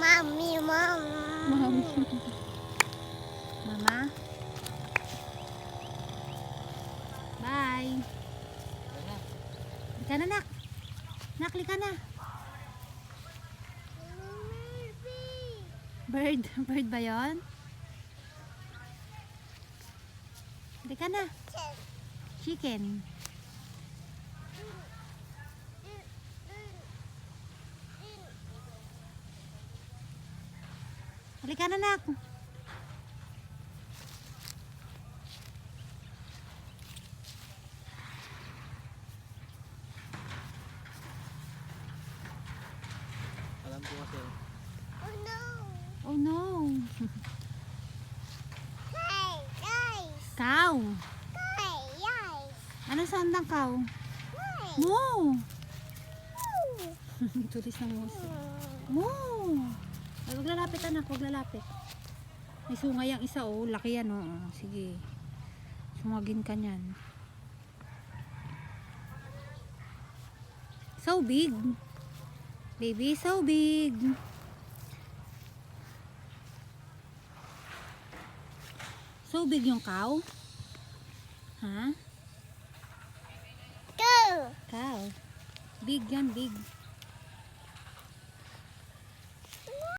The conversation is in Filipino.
Mommy, mom. Mommy. Mama. Bye. Lika na, nak. Nak, lika na. Bird. Bird ba yun? Lika na. Chicken. Halika na, nak. Alam ko kasi. Oh no. Oh no. Hey, guys. Cow. Hey, guys. Ano sound ng cow? Hey. Moo. Tulis ng muso. Moo. Ay, wag lalapit, anak. Wag lalapit. May sungay ang isa, oh. Laki yan, oh. Sige. Sumagin ka niyan. So big. Baby, so big. So big yung cow? Ha? Go. Cow. Big yan, big.